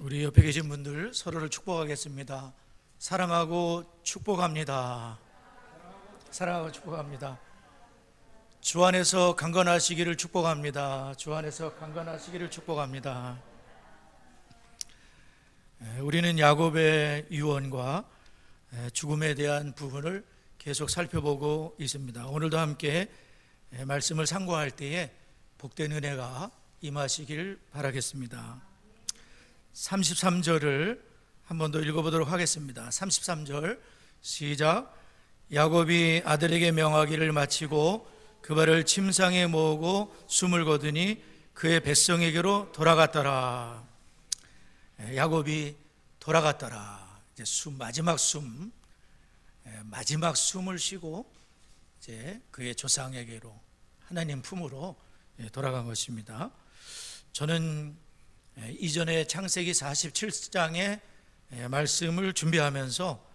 우리 옆에 계신 분들 서로를 축복하겠습니다. 사랑하고 축복합니다. 사랑하고 축복합니다. 주 안에서 강건하시기를 축복합니다. 주 안에서 강건하시기를 축복합니다. 우리는 야곱의 유언과 죽음에 대한 부분을 계속 살펴보고 있습니다. 오늘도 함께 말씀을 상고할 때에 복된 은혜가 임하시길 바라겠습니다. 33절을 한 번 더 읽어보도록 하겠습니다. 33절 시작. 야곱이 아들에게 명하기를 마치고 그 발을 침상에 모으고 숨을 거두니 그의 뱃성에게로 돌아갔더라. 야곱이 돌아갔더라. 이제 마지막 숨을 쉬고 이제 그의 조상에게로 하나님 품으로 돌아간 것입니다. 저는 이전에 창세기 47장의 말씀을 준비하면서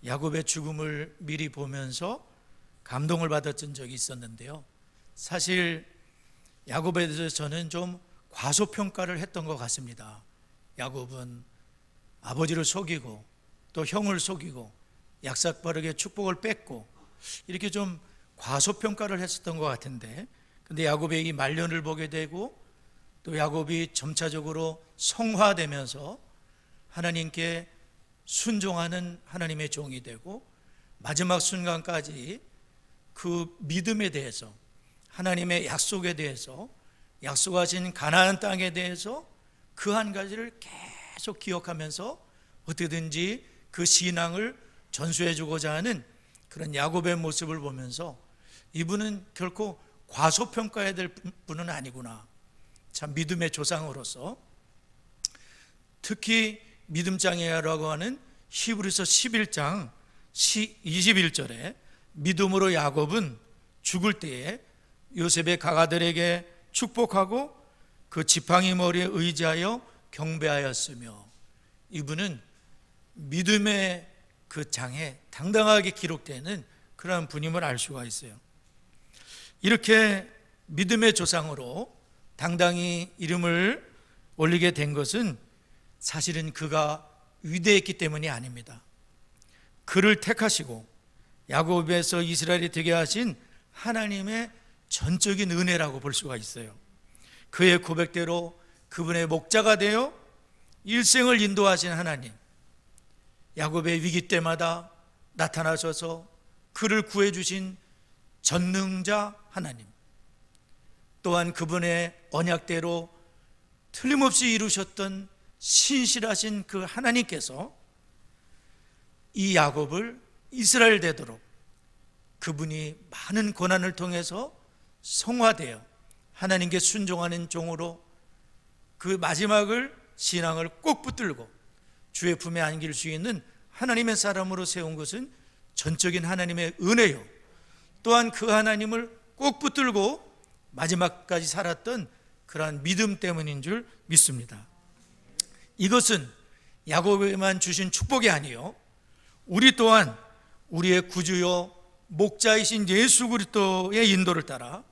야곱의 죽음을 미리 보면서 감동을 받았던 적이 있었는데요. 사실 야곱에 대해서 저는 좀 과소평가를 했던 것 같습니다. 야곱은 아버지를 속이고 또 형을 속이고 약삭빠르게 축복을 뺏고 이렇게 좀 과소평가를 했었던 것 같은데, 근데 야곱의 이 말년을 보게 되고 또 야곱이 점차적으로 성화되면서 하나님께 순종하는 하나님의 종이 되고 마지막 순간까지 그 믿음에 대해서, 하나님의 약속에 대해서, 약속하신 가나안 땅에 대해서 그 한 가지를 계속 기억하면서 어떻게든지 그 신앙을 전수해 주고자 하는 그런 야곱의 모습을 보면서 이분은 결코 과소평가해야 될 분은 아니구나. 참 믿음의 조상으로서, 특히 믿음장이라고 하는 히브리서 11장 21절에 믿음으로 야곱은 죽을 때에 요셉의 가가들에게 축복하고 그 지팡이 머리에 의지하여 경배하였으며, 이분은 믿음의 그 장에 당당하게 기록되는 그러한 분임을 알 수가 있어요. 이렇게 믿음의 조상으로 당당히 이름을 올리게 된 것은 사실은 그가 위대했기 때문이 아닙니다. 그를 택하시고 야곱에서 이스라엘이 되게 하신 하나님의 전적인 은혜라고 볼 수가 있어요. 그의 고백대로 그분의 목자가 되어 일생을 인도하신 하나님, 야곱의 위기 때마다 나타나셔서 그를 구해주신 전능자 하나님, 또한 그분의 언약대로 틀림없이 이루셨던 신실하신 그 하나님께서 이 야곱을 이스라엘 되도록 그분이 많은 고난을 통해서 성화되어 하나님께 순종하는 종으로 그 마지막을, 신앙을 꼭 붙들고 주의 품에 안길 수 있는 하나님의 사람으로 세운 것은 전적인 하나님의 은혜요, 또한 그 하나님을 꼭 붙들고 마지막까지 살았던 그러한 믿음 때문인 줄 믿습니다. 이것은 야곱에만 주신 축복이 아니요, 우리 또한 우리의 구주요 목자이신 예수 그리스도의 인도를 따라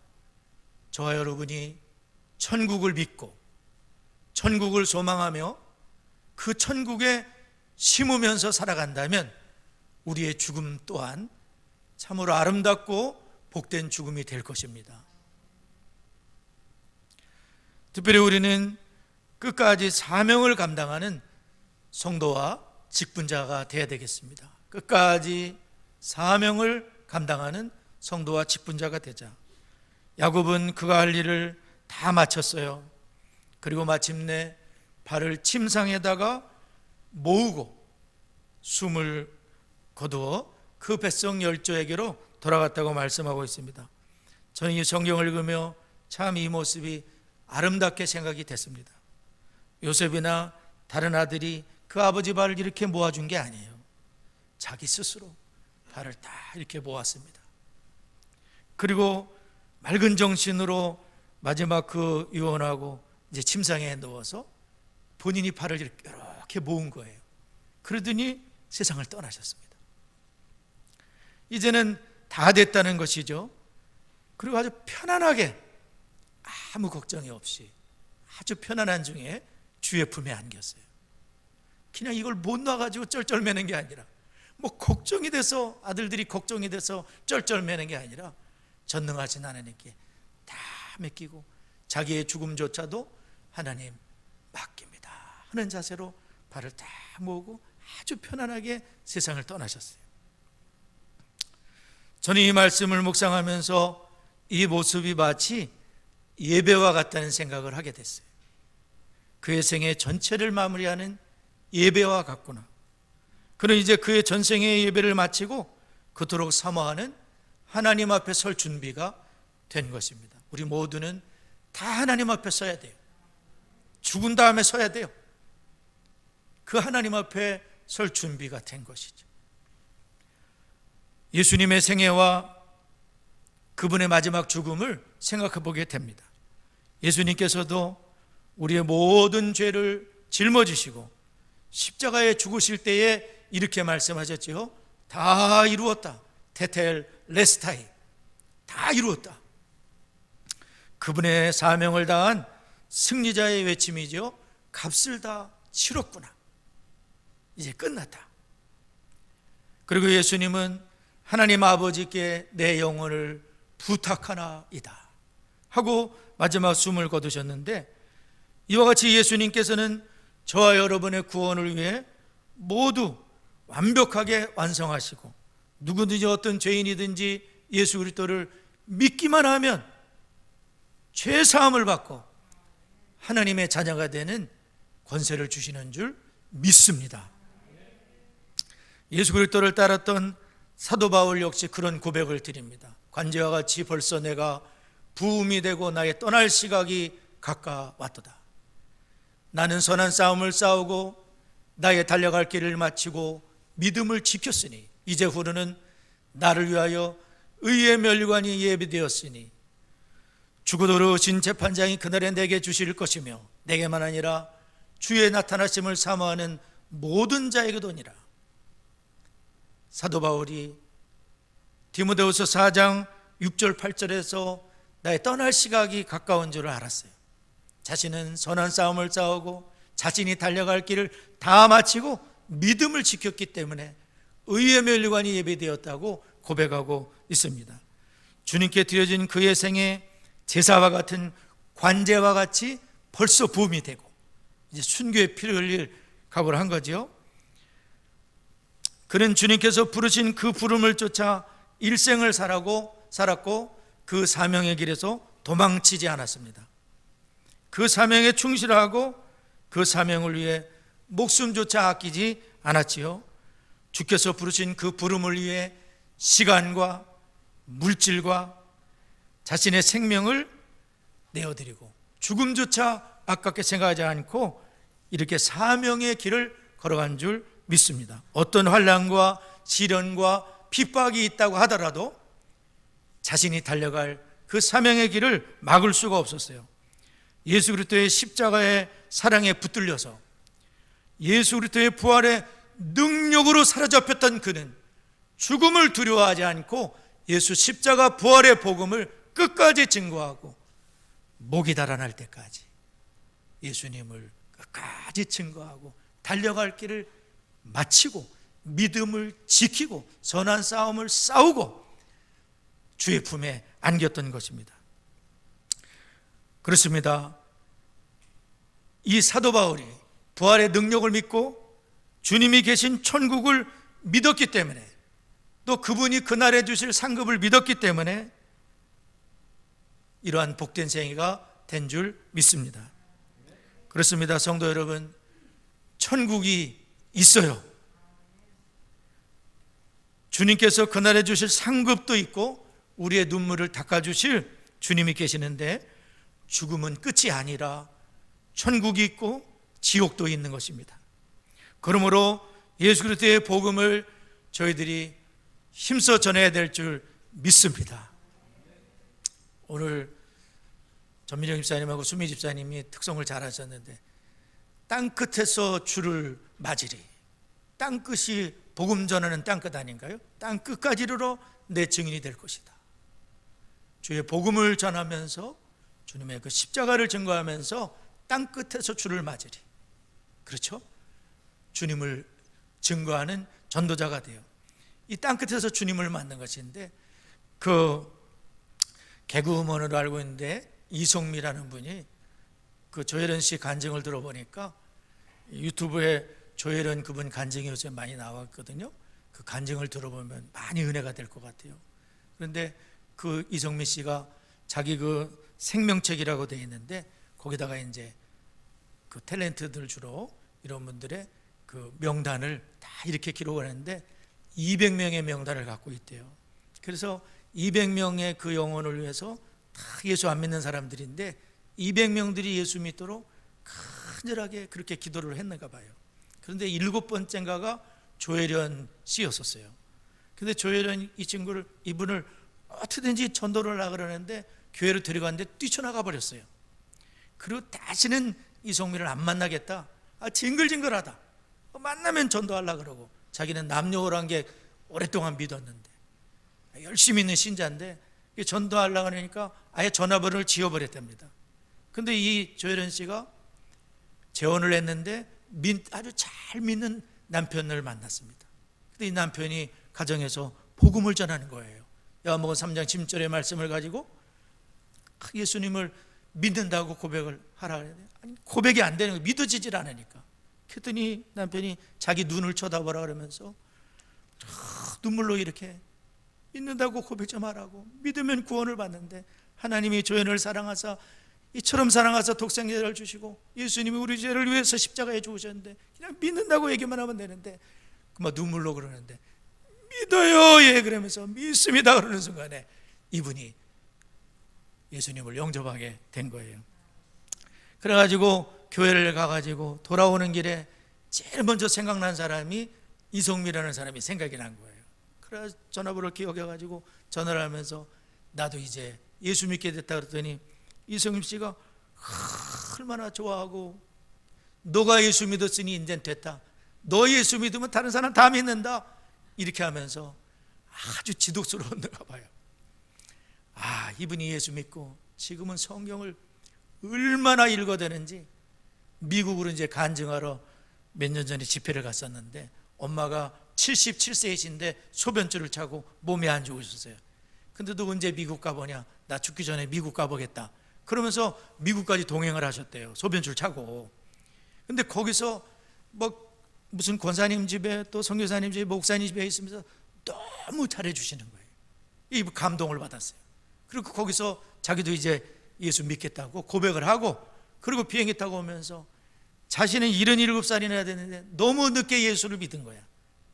저와 여러분이 천국을 믿고 천국을 소망하며 그 천국에 심으면서 살아간다면 우리의 죽음 또한 참으로 아름답고 복된 죽음이 될 것입니다. 특별히 우리는 끝까지 사명을 감당하는 성도와 직분자가 되어야 되겠습니다. 끝까지 사명을 감당하는 성도와 직분자가 되자. 야곱은 그가 할 일을 다 마쳤어요. 그리고 마침내 발을 침상에다가 모으고 숨을 거두어 그 뱃성 열조에게로 돌아갔다고 말씀하고 있습니다. 저는 이 성경을 읽으며 참 이 모습이 아름답게 생각이 됐습니다. 요셉이나 다른 아들이 그 아버지 발을 이렇게 모아준 게 아니에요. 자기 스스로 발을 다 이렇게 모았습니다. 그리고 맑은 정신으로 마지막 그 유언하고 이제 침상에 누워서 본인이 발을 이렇게 모은 거예요. 그러더니 세상을 떠나셨습니다. 이제는 다 됐다는 것이죠. 그리고 아주 편안하게 아무 걱정이 없이 아주 편안한 중에 주의 품에 안겼어요. 그냥 이걸 못 놔가지고 쩔쩔매는 게 아니라, 걱정이 돼서, 아들들이 걱정이 돼서 쩔쩔매는 게 아니라 전능하신 하나님께 다 맡기고 자기의 죽음조차도 하나님 맡깁니다 하는 자세로 발을 다 모으고 아주 편안하게 세상을 떠나셨어요. 저는 이 말씀을 묵상하면서 이 모습이 마치 예배와 같다는 생각을 하게 됐어요. 그의 생애 전체를 마무리하는 예배와 같구나. 그는 이제 그의 전생의 예배를 마치고 그토록 사모하는 하나님 앞에 설 준비가 된 것입니다. 우리 모두는 다 하나님 앞에 서야 돼요. 죽은 다음에 서야 돼요. 그 하나님 앞에 설 준비가 된 것이죠. 예수님의 생애와 그분의 마지막 죽음을 생각해 보게 됩니다. 예수님께서도 우리의 모든 죄를 짊어지시고 십자가에 죽으실 때에 이렇게 말씀하셨지요. 다 이루었다. 테텔 레스타이. 다 이루었다. 그분의 사명을 다한 승리자의 외침이죠. 값을 다 치렀구나. 이제 끝났다. 그리고 예수님은 하나님 아버지께 내 영혼을 부탁하나이다 하고 마지막 숨을 거두셨는데, 이와 같이 예수님께서는 저와 여러분의 구원을 위해 모두 완벽하게 완성하시고, 누구든지 어떤 죄인이든지 예수 그리스도를 믿기만 하면 죄 사함을 받고 하나님의 자녀가 되는 권세를 주시는 줄 믿습니다. 예수 그리스도를 따랐던 사도 바울 역시 그런 고백을 드립니다. 관제와 같이 벌써 내가 부음이 되고 나의 떠날 시각이 가까웠도다. 나는 선한 싸움을 싸우고 나의 달려갈 길을 마치고 믿음을 지켰으니 이제 후로는 나를 위하여 의의 멸관이 예비되었으니 죽어도 오신 재판장이 그날에 내게 주실 것이며 내게만 아니라 주의 나타나심을 사모하는 모든 자에게도니라. 사도 바울이 디모데후서 4장 6절 8절에서 나의 떠날 시각이 가까운 줄을 알았어요. 자신은 선한 싸움을 싸우고 자신이 달려갈 길을 다 마치고 믿음을 지켰기 때문에 의의 멸관이 예비되었다고 고백하고 있습니다. 주님께 드려진 그의 생애 제사와 같은 관제와 같이 벌써 부음이 되고 이제 순교의 피를 흘릴 각오를 한 거죠. 그는 주님께서 부르신 그 부름을 쫓아 일생을 살았고 그 사명의 길에서 도망치지 않았습니다. 그 사명에 충실하고 그 사명을 위해 목숨조차 아끼지 않았지요. 주께서 부르신 그 부름을 위해 시간과 물질과 자신의 생명을 내어드리고 죽음조차 아깝게 생각하지 않고 이렇게 사명의 길을 걸어간 줄 믿습니다. 어떤 환난과 시련과 핍박이 있다고 하더라도 자신이 달려갈 그 사명의 길을 막을 수가 없었어요. 예수 그리스도의 십자가의 사랑에 붙들려서 예수 그리스도의 부활의 능력으로 사로잡혔던 그는 죽음을 두려워하지 않고 예수 십자가 부활의 복음을 끝까지 증거하고 목이 달아날 때까지 예수님을 끝까지 증거하고 달려갈 길을 마치고 믿음을 지키고 선한 싸움을 싸우고 주의 품에 안겼던 것입니다. 그렇습니다. 이 사도 바울이 부활의 능력을 믿고 주님이 계신 천국을 믿었기 때문에 또 그분이 그날에 주실 상급을 믿었기 때문에 이러한 복된 생애가 된 줄 믿습니다. 그렇습니다. 성도 여러분, 천국이 있어요. 주님께서 그날에 주실 상급도 있고 우리의 눈물을 닦아주실 주님이 계시는데 죽음은 끝이 아니라 천국이 있고 지옥도 있는 것입니다. 그러므로 예수 그리스도의 복음을 저희들이 힘써 전해야 될 줄 믿습니다. 오늘 전민정 집사님하고 수미 집사님이 특송을 잘 하셨는데 땅끝에서 주를 맞으리. 땅끝이 복음 전하는 땅끝 아닌가요? 땅끝까지 이르러 내 증인이 될 것이다. 주의 복음을 전하면서 주님의 그 십자가를 증거하면서 땅끝에서 주를 맞으리. 그렇죠? 주님을 증거하는 전도자가 돼요. 이 땅끝에서 주님을 만난 것인데, 그 개그우먼으로 알고 있는데 이송미라는 분이 그 조혜련 씨 간증을 들어보니까, 유튜브에 조혜련 그분 간증이 요새 많이 나왔거든요. 그 간증을 들어보면 많이 은혜가 될 것 같아요. 그런데 그 이송미 씨가 자기 그 생명책이라고 되어 있는데, 거기다가 이제 그 탤런트들 주로 이런 분들의 그 명단을 다 이렇게 기록을 했는데 200명의 명단을 갖고 있대요. 그래서 200명의 그 영혼을 위해서 다 예수 안 믿는 사람들인데 200명들이 예수 믿도록 간절하게 그렇게 기도를 했는가 봐요. 그런데 7번째인가가 조혜련 씨였었어요. 근데 조혜련 이분을 어떻게든지 전도를 하려고 그러는데 교회로 데려갔는데 뛰쳐나가 버렸어요. 그리고 다시는 이송미를 안 만나겠다. 징글징글하다. 만나면 전도하려고 그러고, 자기는 남녀호랑객 오랫동안 믿었는데 열심히 있는 신자인데 전도하려고 하니까 아예 전화번호를 지워버렸답니다. 근데 이 조혜련 씨가 재혼을 했는데 아주 잘 믿는 남편을 만났습니다. 근데 이 남편이 가정에서 복음을 전하는 거예요. 요한복음 3장 10절의 말씀을 가지고 예수님을 믿는다고 고백을 하라 그래야 돼요. 아니, 고백이 안 되는 거예요. 믿어지질 않으니까. 그랬더니 남편이 자기 눈을 쳐다보라 그러면서 눈물로 이렇게, 믿는다고 고백 좀 하라고, 믿으면 구원을 받는데 하나님이 조연을 사랑하사 이처럼 사랑하사 독생자를 주시고 예수님이 우리 죄를 위해서 십자가에 죽으셨는데 그냥 믿는다고 얘기만 하면 되는데, 그만 눈물로 그러는데 믿어요 예 그러면서 믿습니다 그러는 순간에 이분이 예수님을 영접하게 된 거예요. 그래가지고 교회를 가가지고 돌아오는 길에 제일 먼저 생각난 사람이 이송미라는 사람이 생각이 난 거예요. 그래서 전화번호를 기억해가지고 전화를 하면서 나도 이제 예수 믿게 됐다 그랬더니 이송미 씨가 얼마나 좋아하고, 너가 예수 믿었으니 이제 됐다, 너 예수 믿으면 다른 사람 다 믿는다, 이렇게 하면서 아주 지독스러웠는가 봐요. 이분이 예수 믿고 지금은 성경을 얼마나 읽어대는지. 미국으로 이제 간증하러 몇 년 전에 집회를 갔었는데 엄마가 77세이신데 소변줄을 차고 몸이 안 좋으셨어요. 근데 너 언제 미국 가보냐? 나 죽기 전에 미국 가보겠다 그러면서 미국까지 동행을 하셨대요. 소변줄 차고. 근데 거기서 무슨 권사님 집에 또 선교사님 집에 목사님 집에 있으면서 너무 잘해주시는 거예요. 이 감동을 받았어요. 그리고 거기서 자기도 이제 예수 믿겠다고 고백을 하고, 그리고 비행기 타고 오면서 자신은 77살이나 되는데 너무 늦게 예수를 믿은 거야.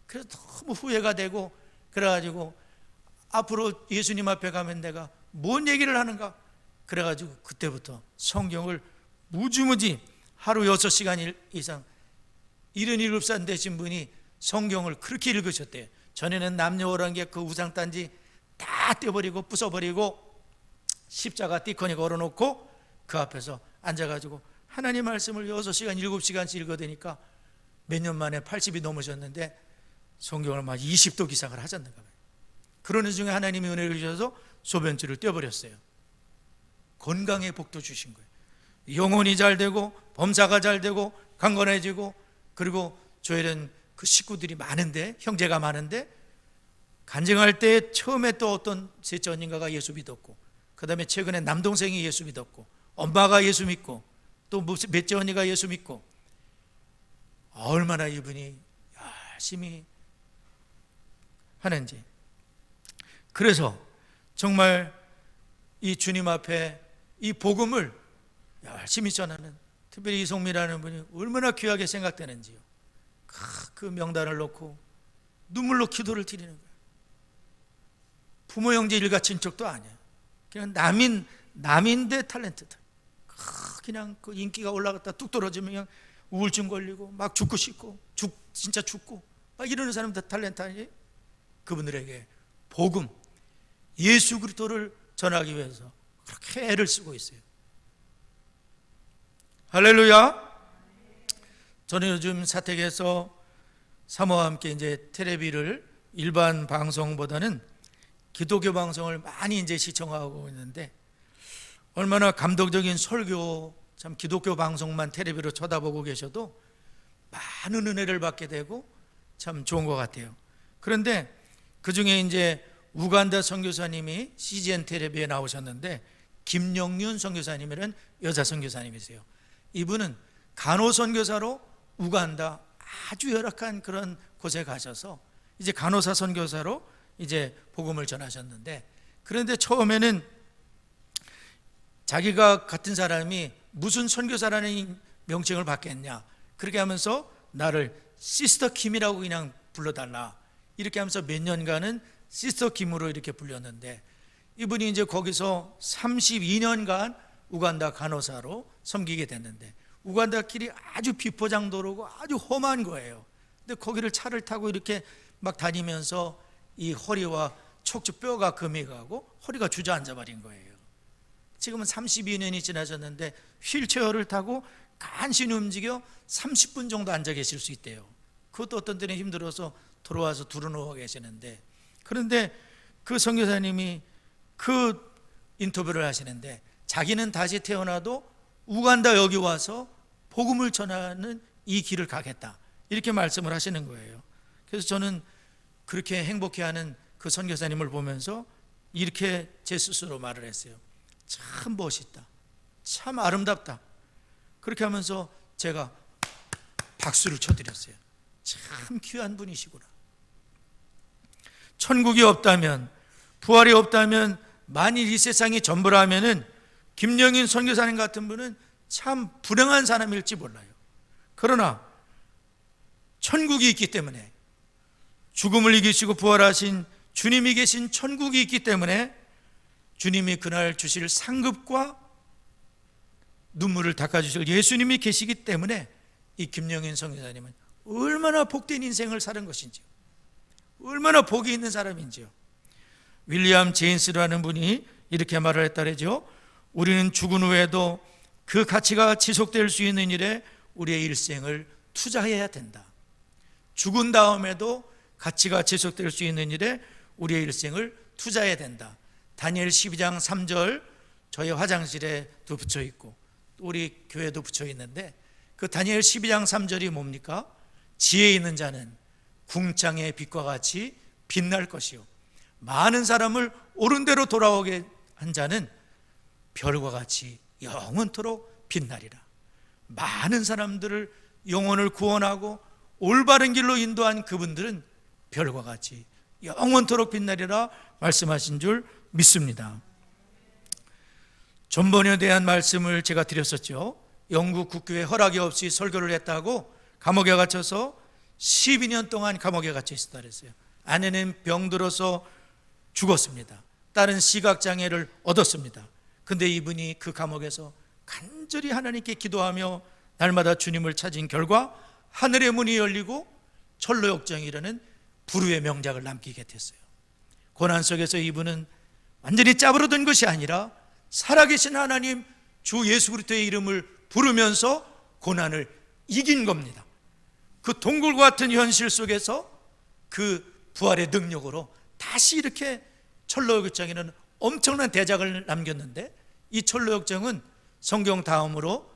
그래서 너무 후회가 되고, 그래가지고 앞으로 예수님 앞에 가면 내가 뭔 얘기를 하는가, 그래가지고 그때부터 성경을 무지무지 하루 6시간 이상, 77살 되신 분이 성경을 그렇게 읽으셨대요. 전에는 남녀호랑객 그 우상단지 다 떼버리고 부숴버리고 십자가 띠커니 걸어놓고 그 앞에서 앉아가지고 하나님 말씀을 6시간 7시간씩 읽어대니까 몇 년 만에 80이 넘으셨는데 성경을 막 20도 기상을 하셨는가 봐요. 그러는 중에 하나님이 은혜를 주셔서 소변줄을 떼어버렸어요. 건강의 복도 주신 거예요. 영혼이 잘 되고 범사가 잘 되고 강건해지고, 그리고 조혜련 그 식구들이 많은데, 형제가 많은데, 간증할 때 처음에 또 어떤 셋째 언니가 예수 믿었고, 그 다음에 최근에 남동생이 예수 믿었고, 엄마가 예수 믿고, 또 몇째 언니가 예수 믿고, 얼마나 이분이 열심히 하는지. 그래서 정말 이 주님 앞에 이 복음을 열심히 전하는, 특별히 이송미라는 분이 얼마나 귀하게 생각되는지요. 그 명단을 놓고 눈물로 기도를 드리는 거예요. 부모 형제 일가 친척도 아니야. 그냥 남인데 탤런트들. 그냥 그 인기가 올라갔다 뚝 떨어지면 그냥 우울증 걸리고 막 죽고 싶고 진짜 죽고 막 이러는 사람들 탤런트 아니에요? 그분들에게 복음, 예수 그리스도를 전하기 위해서 그렇게 애를 쓰고 있어요. 할렐루야. 저는 요즘 사택에서 사모와 함께 이제 텔레비를 일반 방송보다는 기독교 방송을 많이 이제 시청하고 있는데, 얼마나 감동적인 설교, 참 기독교 방송만 텔레비로 쳐다보고 계셔도 많은 은혜를 받게 되고 참 좋은 것 같아요. 그런데 그 중에 이제 우간다 선교사님이 CGN 텔레비에 나오셨는데, 김영윤 선교사님이라는 여자 선교사님이세요. 이분은 간호 선교사로 우간다 아주 열악한 그런 곳에 가셔서 이제 간호사 선교사로 이제 복음을 전하셨는데, 그런데 처음에는 자기가 같은 사람이 무슨 선교사라는 명칭을 받겠냐, 그렇게 하면서 나를 시스터 김이라고 그냥 불러달라, 이렇게 하면서 몇 년간은 시스터 김으로 이렇게 불렸는데, 이분이 이제 거기서 32년간 우간다 간호사로 섬기게 됐는데, 우간다 길이 아주 비포장도로고 아주 험한 거예요. 근데 거기를 차를 타고 이렇게 막 다니면서 이 허리와 척추 뼈가 금이 가고 허리가 주저앉아 버린 거예요. 지금은 32년이 지나셨는데 휠체어를 타고 간신히 움직여 30분 정도 앉아 계실 수 있대요. 그것도 어떤 때는 힘들어서 돌아와서 두루누워 계시는데, 그런데 그 선교사님이 그 인터뷰를 하시는데, 자기는 다시 태어나도 우간다 여기 와서 복음을 전하는 이 길을 가겠다, 이렇게 말씀을 하시는 거예요. 그래서 저는 그렇게 행복해하는 그 선교사님을 보면서 이렇게 제 스스로 말을 했어요. 참 멋있다, 참 아름답다. 그렇게 하면서 제가 박수를 쳐드렸어요. 참 귀한 분이시구나. 천국이 없다면, 부활이 없다면, 만일 이 세상이 전부라면은 김영인 선교사님 같은 분은 참 불행한 사람일지 몰라요. 그러나 천국이 있기 때문에, 죽음을 이기시고 부활하신 주님이 계신 천국이 있기 때문에, 주님이 그날 주실 상급과 눈물을 닦아주실 예수님이 계시기 때문에 이 김영인 선교사님은 얼마나 복된 인생을 사는 것인지요, 얼마나 복이 있는 사람인지요. 윌리엄 제인스라는 분이 이렇게 말을 했다래죠. 우리는 죽은 후에도 그 가치가 지속될 수 있는 일에 우리의 일생을 투자해야 된다. 죽은 다음에도 가치가 지속될 수 있는 일에 우리의 일생을 투자해야 된다. 다니엘 12장 3절 저희 화장실에도 붙여 있고 우리 교회도 붙여 있는데, 그 다니엘 12장 3절이 뭡니까? 지혜 있는 자는 궁창의 빛과 같이 빛날 것이요, 많은 사람을 옳은 대로 돌아오게 한 자는 별과 같이 영원토록 빛나리라. 많은 사람들을 영혼을 구원하고 올바른 길로 인도한 그분들은 별과 같이 영원토록 빛나리라 말씀하신 줄 믿습니다. 전번에 대한 말씀을 제가 드렸었죠. 영국 국교에 허락이 없이 설교를 했다고 감옥에 갇혀서 12년 동안 감옥에 갇혀 있었다 그랬어요. 아내는 병들어서 죽었습니다. 딸은 시각장애를 얻었습니다. 근데 이분이 그 감옥에서 간절히 하나님께 기도하며 날마다 주님을 찾은 결과 하늘의 문이 열리고 철로역정이라는 불후의 명작을 남기게 됐어요. 고난 속에서 이분은 완전히 짜부러든 것이 아니라 살아계신 하나님 주 예수 그리스도의 이름을 부르면서 고난을 이긴 겁니다. 그 동굴과 같은 현실 속에서 그 부활의 능력으로 다시 이렇게 철로역정에는 엄청난 대작을 남겼는데, 이 철로역정은 성경 다음으로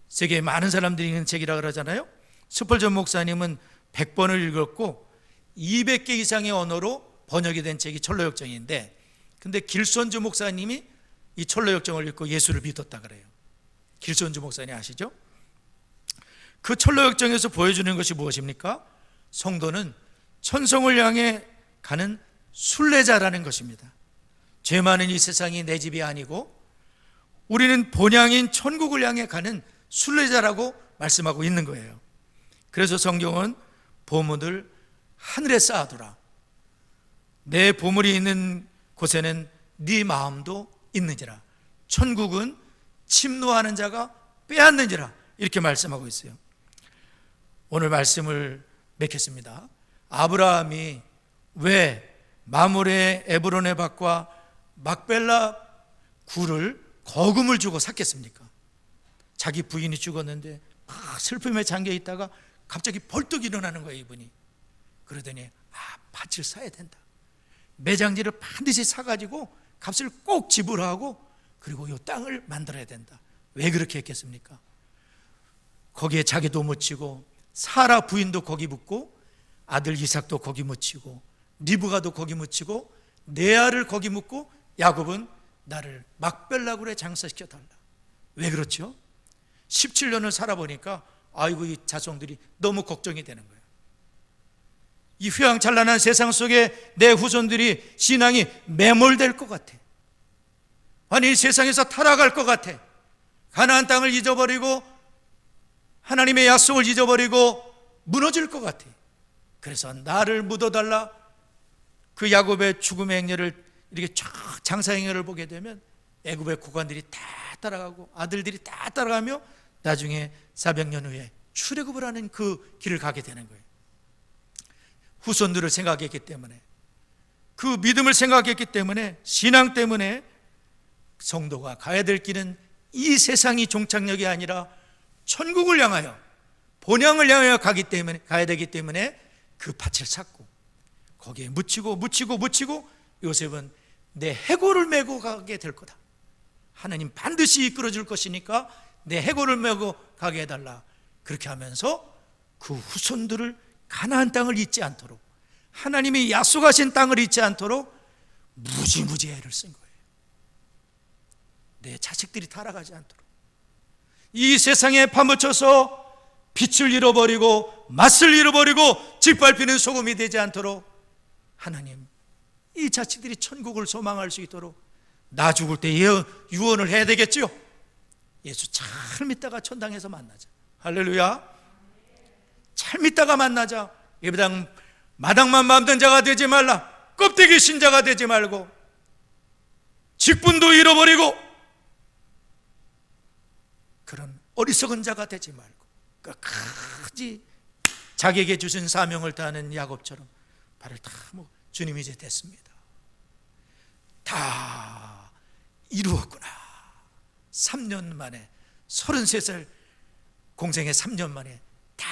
세계에 많은 사람들이 읽는 책이라 그러잖아요. 스펄전 목사님은 100번을 읽었고 200개 이상의 언어로 번역이 된 책이 철로역정인데, 근데 길손주 목사님이 이 철로역정을 읽고 예수를 믿었다 그래요. 길손주 목사님 아시죠? 그 철로역정에서 보여주는 것이 무엇입니까? 성도는 천성을 향해 가는 순례자라는 것입니다. 죄 많은 이 세상이 내 집이 아니고 우리는 본향인 천국을 향해 가는 순례자라고 말씀하고 있는 거예요. 그래서 성경은 보물을 하늘에 쌓아두라. 내 보물이 있는 곳에는 네 마음도 있느니라. 천국은 침노하는 자가 빼앗느니라. 이렇게 말씀하고 있어요. 오늘 말씀을 맺겠습니다. 아브라함이 왜 마므레 에브론의 밭과 막벨라 굴을 거금을 주고 샀겠습니까? 자기 부인이 죽었는데 막 슬픔에 잠겨 있다가 갑자기 벌떡 일어나는 거예요, 이분이. 그러더니 밭을 사야 된다. 매장지를 반드시 사가지고 값을 꼭 지불하고 그리고 이 땅을 만들어야 된다. 왜 그렇게 했겠습니까? 거기에 자기도 묻히고 사라 부인도 거기 묻고 아들 이삭도 거기 묻히고 리브가도 거기 묻히고 레아를 거기 묻고 야곱은 나를 막벨라굴에 장사시켜 달라. 왜 그렇죠? 17년을 살아보니까 아이고 이 자손들이 너무 걱정이 되는 거예요. 이 휘황찬란한 세상 속에 내 후손들이 신앙이 매몰될 것 같아. 아니 세상에서 타락할 것 같아. 가나안 땅을 잊어버리고 하나님의 약속을 잊어버리고 무너질 것 같아. 그래서 나를 묻어달라. 그 야곱의 죽음의 행렬을 이렇게 쫙 장사 행렬을 보게 되면 애굽의 고관들이 다 따라가고 아들들이 다 따라가며 나중에 400년 후에 출애굽을 하는 그 길을 가게 되는 거예요. 후손들을 생각했기 때문에, 그 믿음을 생각했기 때문에, 신앙 때문에 성도가 가야 될 길은 이 세상이 종착역이 아니라 천국을 향하여, 본향을 향하여 가야 되기 때문에 그 밭을 샀고 거기에 묻히고 요셉은 내 해골을 메고 가게 될 거다. 하나님 반드시 이끌어 줄 것이니까 내 해골을 메고 가게 해달라. 그렇게 하면서 그 후손들을 가나안 땅을 잊지 않도록, 하나님이 약속하신 땅을 잊지 않도록 무지무지 애를 쓴 거예요. 내 자식들이 타락하지 않도록, 이 세상에 파묻혀서 빛을 잃어버리고 맛을 잃어버리고 짓밟히는 소금이 되지 않도록 하나님, 이 자식들이 천국을 소망할 수 있도록 나 죽을 때 유언을 해야 되겠지요. 예수 잘 믿다가 천당에서 만나자. 할렐루야. 잘 믿다가 만나자. 예배당 마당만 밟는 자가 되지 말라. 껍데기 신자가 되지 말고 직분도 잃어버리고 그런 어리석은 자가 되지 말고 끝까지 자기에게 주신 사명을 다하는 야곱처럼 발을 다 주님이 이제 됐습니다. 다 이루었구나. 3년 만에 33살 공생의 3년 만에 다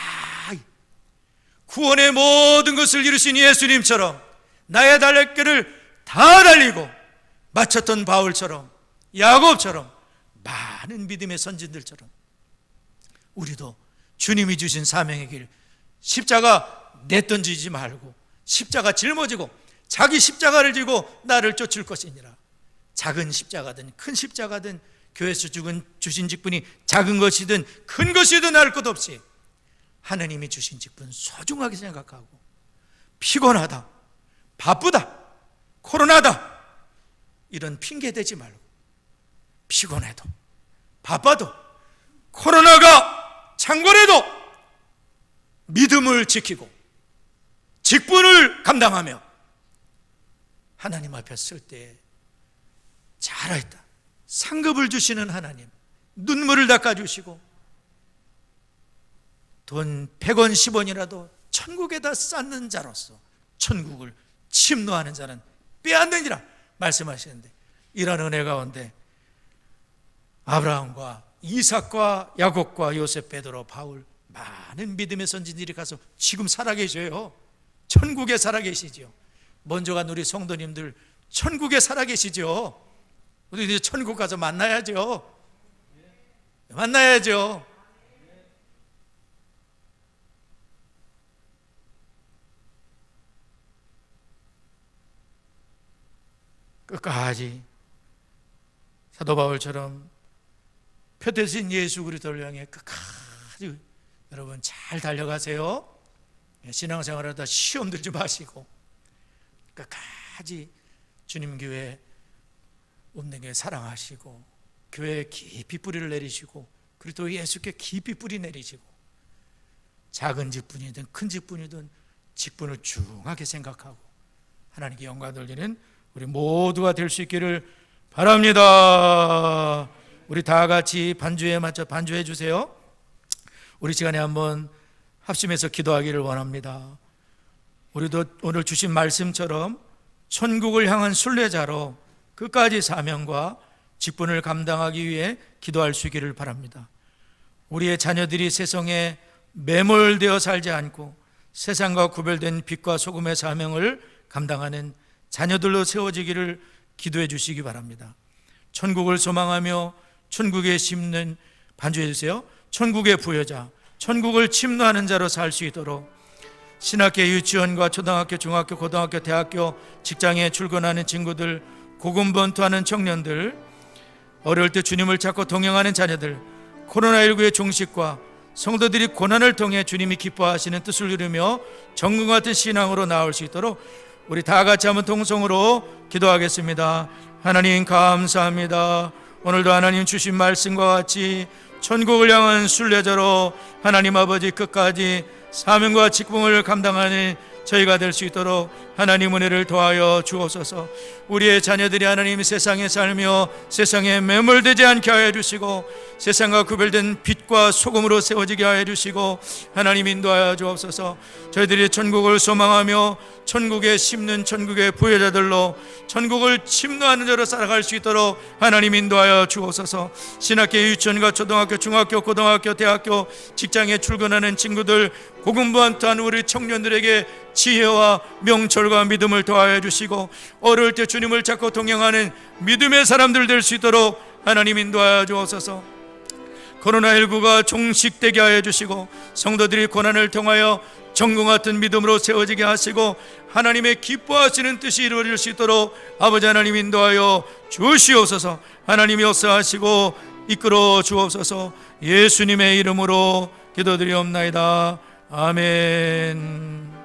구원의 모든 것을 이루신 예수님처럼 나의 달려길을 다 달리고 마쳤던 바울처럼, 야곱처럼, 많은 믿음의 선진들처럼 우리도 주님이 주신 사명의 길, 십자가 내던지지 말고 십자가 짊어지고 자기 십자가를 지고 나를 쫓을 것이니라. 작은 십자가든 큰 십자가든 교회에서 주신 직분이 작은 것이든 큰 것이든 알 것 없이 하나님이 주신 직분 소중하게 생각하고, 피곤하다, 바쁘다, 코로나다 이런 핑계 대지 말고, 피곤해도 바빠도 코로나가 창궐해도 믿음을 지키고 직분을 감당하며 하나님 앞에 설 때 잘했다, 상급을 주시는 하나님, 눈물을 닦아주시고 돈 100원 10원이라도 천국에다 쌓는 자로서 천국을 침노하는 자는 빼앗느니라 말씀하시는데, 이런 은혜 가운데 아브라함과 이삭과 야곱과 요셉, 베드로, 바울, 많은 믿음의 선진들이 가서 지금 살아계셔요. 천국에 살아계시죠. 먼저 간 우리 성도님들 천국에 살아계시죠. 우리 이제 천국 가서 만나야죠. 끝까지 사도 바울처럼 표대신 예수 그리스도를 향해 끝까지 여러분 잘 달려가세요. 신앙생활하다 시험 들지 마시고 끝까지 주님 교회 없는 게 사랑하시고 교회에 깊이 뿌리를 내리시고 그리스도 예수께 깊이 뿌리 내리시고 작은 직분이든 큰 직분이든 직분을 중하게 생각하고 하나님께 영광 돌리는 우리 모두가 될 수 있기를 바랍니다. 우리 다 같이 반주에 맞춰 반주해 주세요. 우리 시간에 한번 합심해서 기도하기를 원합니다. 우리도 오늘 주신 말씀처럼 천국을 향한 순례자로 끝까지 사명과 직분을 감당하기 위해 기도할 수 있기를 바랍니다. 우리의 자녀들이 세상에 매몰되어 살지 않고 세상과 구별된 빛과 소금의 사명을 감당하는 자녀들로 세워지기를 기도해 주시기 바랍니다. 천국을 소망하며 천국에 심는 반주해 주세요. 천국의 부여자, 천국을 침노하는 자로 살 수 있도록 신학계 유치원과 초등학교, 중학교, 고등학교, 대학교, 직장에 출근하는 친구들, 고군분투하는 청년들, 어려울 때 주님을 찾고 동행하는 자녀들, 코로나19의 종식과 성도들이 고난을 통해 주님이 기뻐하시는 뜻을 이루며 정금 같은 신앙으로 나올 수 있도록 우리 다 같이 한번 통성으로 기도하겠습니다. 하나님 감사합니다. 오늘도 하나님 주신 말씀과 같이 천국을 향한 순례자로 하나님 아버지 끝까지 사명과 직분을 감당하는 저희가 될 수 있도록 하나님 은혜를 더하여 주옵소서. 우리의 자녀들이 하나님 세상에 살며 세상에 매몰되지 않게 하여 주시고 세상과 구별된 빛과 소금으로 세워지게 하여 주시고 하나님 인도하여 주옵소서. 저희들이 천국을 소망하며 천국에 심는 천국의 부여자들로 천국을 침노하는 자로 살아갈 수 있도록 하나님 인도하여 주옵소서. 신학계 유치원과 초등학교, 중학교, 고등학교, 대학교, 직장에 출근하는 친구들, 고군분투한 우리 청년들에게 지혜와 명철과 믿음을 더하여 주시고 어려울 때 주님을 찾고 동행하는 믿음의 사람들 될 수 있도록 하나님 인도하여 주옵소서. 코로나19가 종식되게 하여 주시고 성도들이 고난을 통하여 정금 같은 믿음으로 세워지게 하시고 하나님의 기뻐하시는 뜻이 이루어질 수 있도록 아버지 하나님 인도하여 주시옵소서. 하나님이 역사하시고 이끌어 주옵소서. 예수님의 이름으로 기도드리옵나이다. 아멘.